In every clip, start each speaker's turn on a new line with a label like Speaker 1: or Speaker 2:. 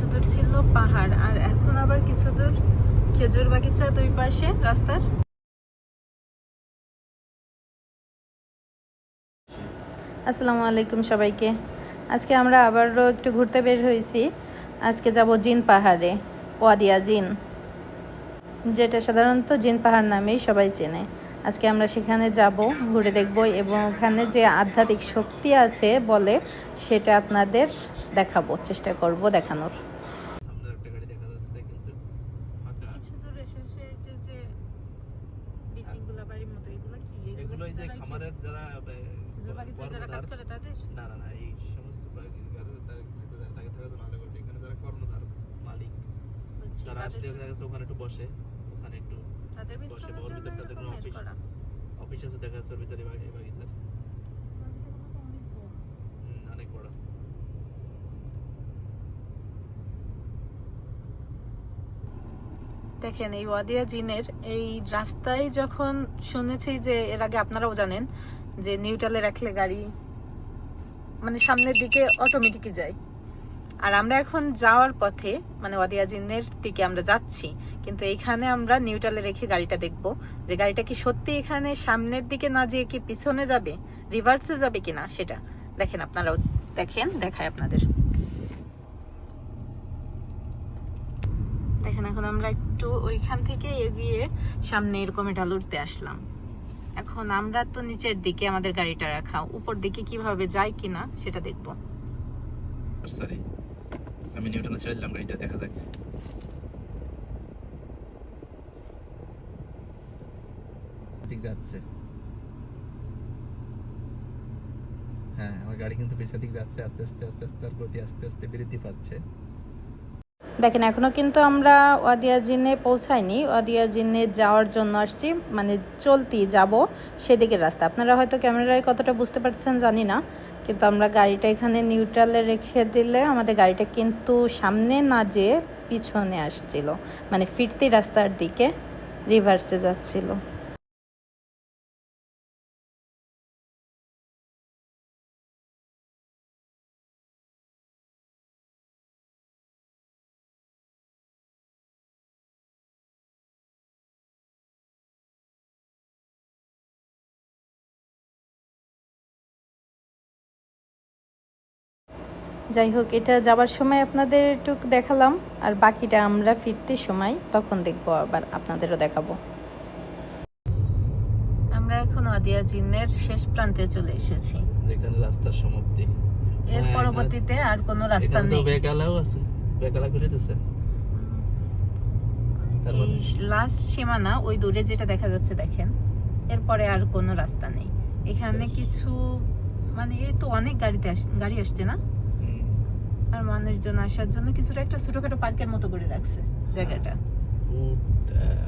Speaker 1: কিছু দূর ছিল পাহাড়, আর এখন আবার কিছু দূর খেজুর বাগিচা দুই পাশে রাস্তার। আসসালামু আলাইকুম সবাইকে। আজকে আমরা আবারও একটু ঘুরতে বের হয়েছি। আজকে যাব জিন পাহাড়ে, ওয়াদিয়া জিন, যেটা সাধারণত জিন পাহাড় নামেই সবাই চেনে। আজকে আমরা সেখানে যাব, ঘুরে দেখব এবং ওখানে যে আধ্যাত্মিক শক্তি আছে বলে সেটা আপনাদের দেখাবো, চেষ্টা করব দেখানোর।
Speaker 2: ওখানে একটু বসে, ওখানে একটু বসে, ওর ভিতরে তাদের কোনো অফিস আছে দেখা যাচ্ছে, ওর ভিতরে বাগিচার অনেক বড়।
Speaker 1: দেখেন এই ওয়াদিয়া জিনের এই রাস্তায় যখন শুনেছি যে এর আগে আপনারাও জানেন যে নিউট্রালে রাখলে গাড়ি মানে সামনের দিকে অটোমেটিকই যায়, আর আমরা এখন যাওয়ার পথে মানে ওয়াদিয়া জিনের দিকে আমরা যাচ্ছি, কিন্তু এখানে আমরা নিউট্রালে রেখে গাড়িটা দেখব যে গাড়িটা কি সত্যি এখানে সামনের দিকে না যেয়ে কি পিছনে যাবে, রিভার্সে যাবে কিনা সেটা দেখেন। আপনারাও দেখেন, দেখায় আপনাদের। দেখেন এখন আমরা একটু ওইখান থেকে এগিয়ে সামনে এরকম ঢালুরতে আসলাম। এখন আমরা তো নিচের দিকে আমাদের গাড়িটা রাখা, উপর দিকে কিভাবে যায় কিনা সেটা দেখব।
Speaker 2: সরি, আমি নিউটনে ছেড়ে দিলাম গাড়িটা, দেখা যাক। ঠিক যাচ্ছে, হ্যাঁ আমার গাড়ি কিন্তু পেছন দিক যাচ্ছে, আস্তে আস্তে আস্তে আস্তে আর গতি আস্তে আস্তে বৃদ্ধি পাচ্ছে।
Speaker 1: দেখেন এখনো কিন্তু আমরা ওয়াদিয়া জিনে পৌঁছাইনি, ওয়াদিয়া জিনে যাওয়ার জন্য আসছি, মানে চলতি যাব সেদিকে রাস্তা। আপনারা হয়তো ক্যামেরায় কতটা বুঝতে পারছেন জানি না, কিন্তু আমরা গাড়িটা এখানে নিউট্রালে রেখে দিলে আমাদের গাড়িটা কিন্তু সামনে না যেয়ে পিছনে আসছিল, মানে ফিরতি রাস্তার দিকে রিভার্সে যাচ্ছিল। যাই হোক, এটা যাবার সময় আপনাদের একটু দেখালাম, আর বাকিটা আমরা ফিরতে সময় তখন দেখবো, আবার আপনাদেরও দেখাবো। আমরা এখন ওয়াদিয়া জিনের শেষ প্রান্তে চলে এসেছি,
Speaker 2: যেখানে রাস্তার সমাপ্তি।
Speaker 1: এর পরবর্তীতে আর কোনো রাস্তা নেই।
Speaker 2: বেকালাও আছে, বেকালা করে দিয়েছে।
Speaker 1: এই লাস্ট সীমানা ওই দূরে যেটা দেখা যাচ্ছে দেখেন, এরপরে আর কোনো রাস্তা নেই। এখানে কিছু মানে এই তো অনেক গাড়ি আসছে না, আর মানুষজন আসার জন্য কিছুটা একটা ছোটখাটো পার্কের মতো করে রাখছে জায়গাটা।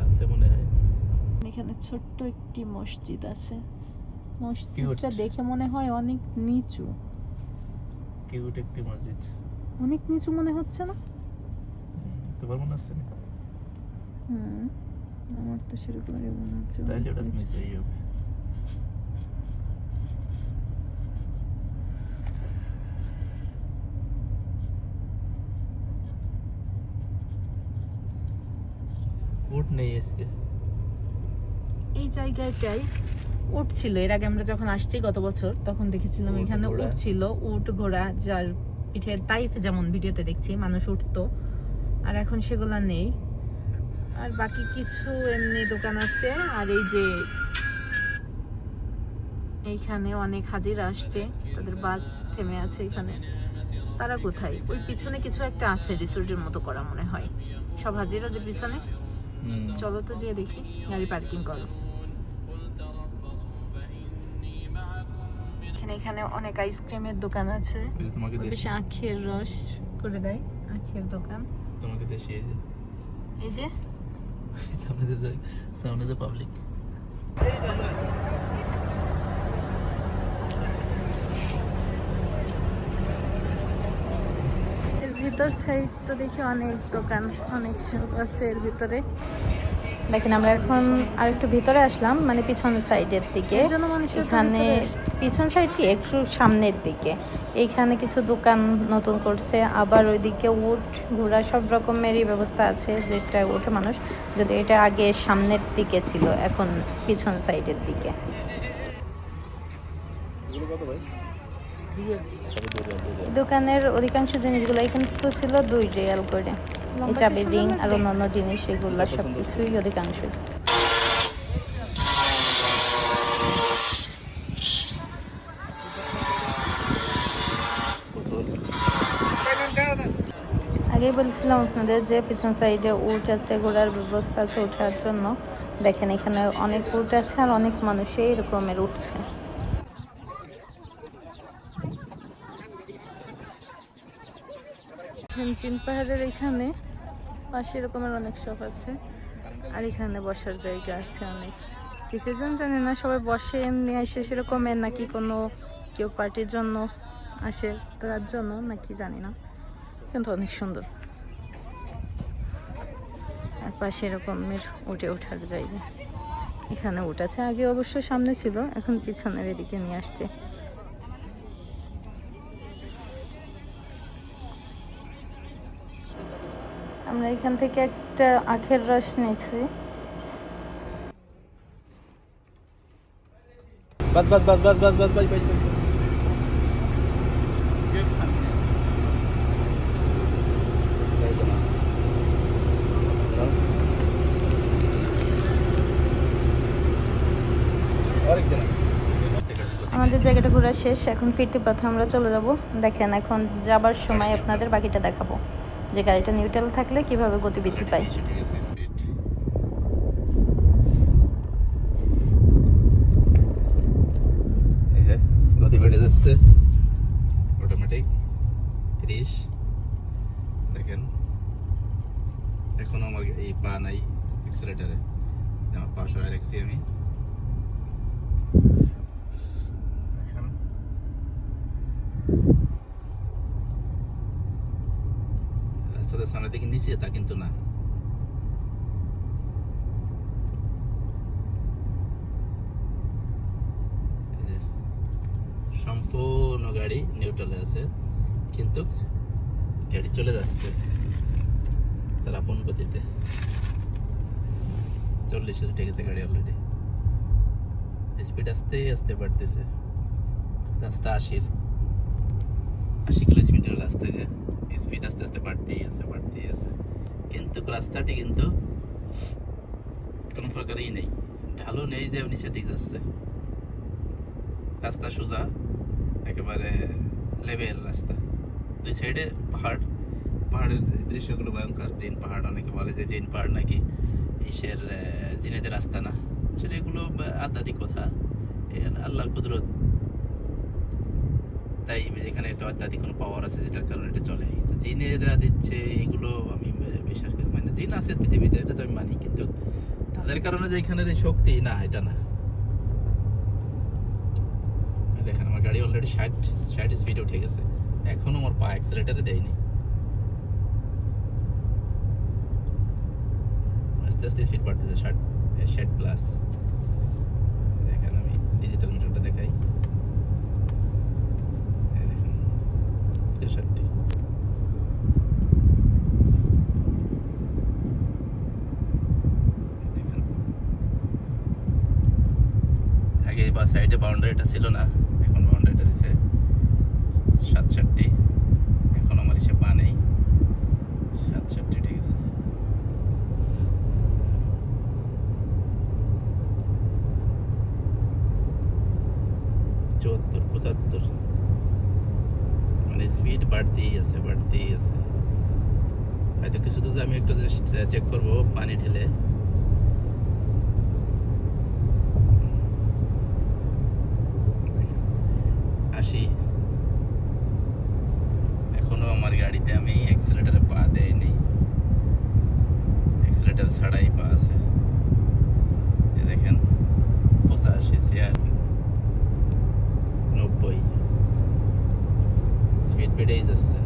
Speaker 2: আছে মনে হয়।
Speaker 1: এখানে ছোট্ট একটি মসজিদ আছে, মসজিদটা দেখে মনে হয় অনেক নিচু।
Speaker 2: কিউট একটি মসজিদ,
Speaker 1: অনেক নিচু মনে হচ্ছে না?
Speaker 2: তোমার মনে হচ্ছে না?
Speaker 1: আমার তো সেরকমই মনে হচ্ছে।
Speaker 2: তাহলে ওটা নিচেই হবে। উট নেই আজকে
Speaker 1: এই জায়গাটাই উট ছিল, এর আগে আমরা যখন আসছি গত বছর তখন দেখেছিলাম এখানে উট ছিল, উট ঘোড়া, যার পিঠে তাইফে যেমন ভিডিওতে দেখছি মানুষ উঠতো, আর এখন সেগুলা নেই। আর বাকি কিছু এমনি দোকান আছে, আর এই যে এইখানে অনেক হাজিরা আসছে, তাদের বাস থেমে আছে এখানে। তারা কোথায়? ওই পিছনে কিছু একটা আছে রিসোর্টের মতো করা মনে হয়, সব হাজিরা যে পিছনে। চলো তো যেয়ে দেখি, গাড়ি পার্কিং করো। এখানে অনেক আইসক্রিমের দোকান আছে, বেশি আখের রস করে দেয়, আখের দোকান।
Speaker 2: তোমাকে দেশি
Speaker 1: এই যে
Speaker 2: সামনে যে পাবলিক।
Speaker 1: ভিতর সাইড তো দেখি অনেক দোকান, অনেক শপ আছে এর ভিতরে। দেখেন আমরা এখন আরেকটু ভিতরে আসলাম, মানে পিছনের সাইডের দিকে। এখানে পিছন সাইড কি একটু সামনের দিকে, এইখানে কিছু দোকান নতুন করছে, আবার ওইদিকে উট ঘোড়া সব রকমেরই ব্যবস্থা আছে, যেটা ওঠে মানুষ, যদি এটা আগে সামনের দিকে ছিল, এখন পিছন সাইডের দিকে। দোকানের অধিকাংশ জিনিসগুলো এখানে তো ছিল 2 রিয়াল করে, এই চাবি রিং আর অন্যান্য জিনিস, এগুলো সব কিছুই অধিকাংশ। আগেই বলছিলাম আপনাদের যে পিছন সাইডে উট আছে, ঘোড়ার ব্যবস্থা আছে ওঠার জন্য। দেখেন এখানে অনেক উট আছে আর অনেক মানুষ এই রকমের উঠছে। চীন পাহাড়ের এখানে পাশে এরকমের অনেক শপ আছে, আর এখানে বসার জায়গা আছে অনেক। কিসের জন্য জানি না, সবাই বসে এমনি আসে সেরকমের, নাকি কোনো কেউ পার্টির জন্য আসে তার জন্য নাকি জানি না, কিন্তু অনেক সুন্দর। আর পাশে এরকমের উঠে ওঠার জায়গা, এখানে উঠ আছে, আগে অবশ্য সামনে ছিল, এখন পিছনের এদিকে নিয়ে আসছে। আমরা এখান থেকে একটা আখের রস নিয়েছি।
Speaker 2: বাস বাস বাস বাস বাস বাস বাস বাস
Speaker 1: আমাদের জায়গাটা ঘোরা শেষ, এখন ফিরতি পথে আমরা চলে যাব। দেখেন এখন যাবার সময় আপনাদের বাকিটা দেখাবো, যে গাড়িটা নিউট্রাল থাকলে কিভাবে গতি বৃদ্ধি পায়।
Speaker 2: গতি বেড়ে যাচ্ছে, অটোমেটিক 30। দেখেন এখন আমার এই পা নাই অ্যাক্সিলারেটরে, আমার পা সরাই রাখছি আমি। রাস্তাতে সামনের দিকে নিচে তা কিন্তু না, সম্পূর্ণ গাড়ি নিউট্রালে আছে, কিন্তু গাড়ি চলে যাচ্ছে তার আপন গতিতে। 40-এ উঠে গেছে গাড়ি অলরেডি, স্পিড আস্তে আস্তে বাড়তেছে। রাস্তা 80 কিলো স্পিডের রাস্তায় যে স্পিড আস্তে আস্তে বাড়তেই আছে, কিন্তু রাস্তাটি কিন্তু কোনো প্রকারই নেই, ঢালু নেই যে নিচের দিকে যাচ্ছে। রাস্তা সোজা, একেবারে লেভেল রাস্তা, 2 সাইডে পাহাড়ের দৃশ্যগুলো ভয়ঙ্কর। জৈন পাহাড়, অনেকে বলে যে জৈন পাহাড় নাকি ইসের জিনেদের রাস্তা না, আসলে এগুলো আধ্যাত্মিক কথা, আল্লাহর কুদরত। তাই এখানে একটা আধ্যাত্মিক কোনো পাওয়ার আছে যেটার কারণে এটা চলে। জিনেরা দিচ্ছে এগুলো আমি বিশ্বাস করি, মানে জিন আছে পৃথিবীতে এটা তো আমি মানি, কিন্তু তাদের কারণে যে এখানের এই শক্তি না, এটা না। দেখেন আমার গাড়ি অলরেডি 60 স্পিডে উঠে গেছে, এখনো আমার পা অ্যাক্সিলারেটরে দেয়নি। আস্তে আস্তে স্পিড বাড়তেছে, 60 প্লাস। দেখেন আমি ডিজিটাল মিটারটা দেখাই, দেখেন 63। আগে বা সাইডে বাউন্ডারিটা ছিল না, এখন বাউন্ডারিটা দিছে 67। এখন আমার হিসেবে পা নেই, 67 ঠিক আছে। চুয়াত্তর 75, মানে স্পিড বাড়তেই আছে। হয়তো কিছু তো আমি একটু চেক করবো পানি ঢেলে। এখনো আমার গাড়িতে আমি অ্যাক্সিলারেটরে পা দেয়নি, অ্যাক্সিলারেটর ছাড়াই পা আছে। দেখেন 85, 90 স্পিড বেড়েই যাচ্ছে।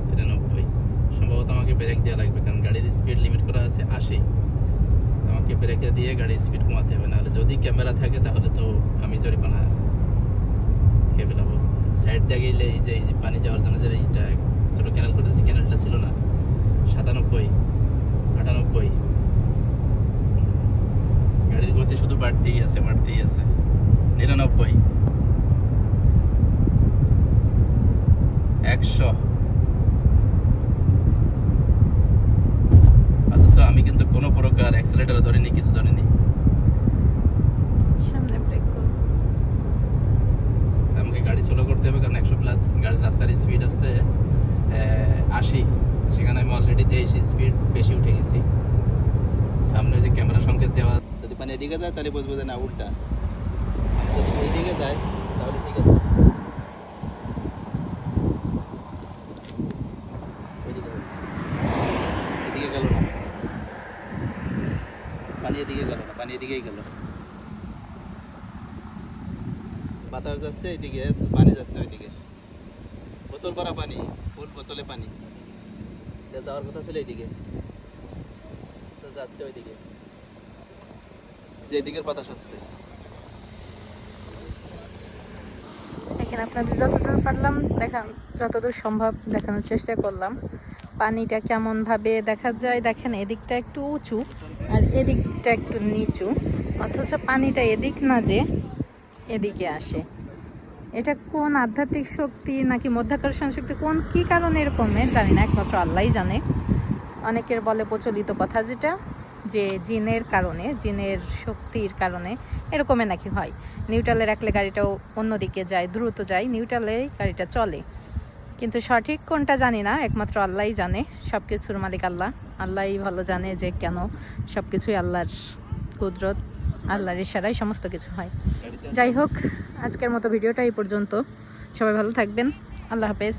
Speaker 2: 93 সম্ভবত আমাকে ব্রেক দেওয়া আছে 80, আমাকে ব্রেকে দিয়ে গাড়ির স্পিড কমাতে হবে, নাহলে যদি ক্যামেরা থাকে তাহলে তো আমি জরিমানা খেয়ে ফেলাবো। সাইড দিয়ে গেলে এই যে পানি যাওয়ার জন্য যে এইটা ছোটো ক্যানেল করেছি, ক্যানেলটা ছিল না 97, 98, গাড়ির গতি শুধু বাড়তেই আছে 99, 100। অথচ আমি কিন্তু কোনো প্রকার অ্যাক্সিলারেটর ধরিনি, কিছু ধরিনি।
Speaker 1: সামনে ব্রেক করো।
Speaker 2: আমাকে গাড়ি স্লো করতে হবে, কারণ 100+ গাড়ির রাস্তার স্পিড আছে 80, সেখানে আমি অলরেডি 23 স্পিড বেশি উঠে গেছি। সামনে যে ক্যামেরা সংকেত দেওয়া, যদি পানি এদিকে যায় তাহলে বুঝবো যে না উল্টা, আর যদি এইদিকে যায় তাহলে ঠিক আছে। ওইদিকে যাচ্ছে, এদিকে গেল না পানি, এদিকে গেল না পানি, এদিকেই গেল। বাতাস যাচ্ছে এইদিকে, পানি যাচ্ছে ওইদিকে, বোতল ভরা পানি, ফুল বোতলে পানি, যাওয়ার কথা ছিল এইদিকে, তো যাচ্ছে ওইদিকে, যেদিকের বাতাস আসছে।
Speaker 1: এখানে আপনাদের যতদূর পারলাম যতদূর সম্ভব দেখানোর চেষ্টা করলাম। পানিটা কেমন ভাবে দেখা যায় দেখেন, এদিকটা একটু উঁচু আর এদিকটা একটু নিচু, অথচ পানিটা এদিক না যে এদিকে আসে। এটা কোন আধ্যাত্মিক শক্তি নাকি মধ্যাকর্ষণ শক্তি, কোন কি কারণে এরকম জানি না, একমাত্র আল্লাহই জানে। অনেকের বলে প্রচলিত কথা যেটা, যে জিনের কারণে, জিনের শক্তির কারণে এরকমে নাকি হয়। নিউট্রালে রাখলে গাড়িটাও অন্যদিকে যায়, দ্রুত যায়, নিউট্রালে গাড়িটা চলে। কিন্তু সঠিক কোনটা জানি না, একমাত্র আল্লাহই জানে। সব কিছুর মালিক আল্লাহ, আল্লাহই ভালো জানে যে কেন সব কিছুই আল্লাহর কুদরত, আল্লাহর ইশারায় সমস্ত কিছু হয়। যাই হোক, আজকের মতো ভিডিওটা এই পর্যন্ত। সবাই ভালো থাকবেন, আল্লাহ হাফেজ।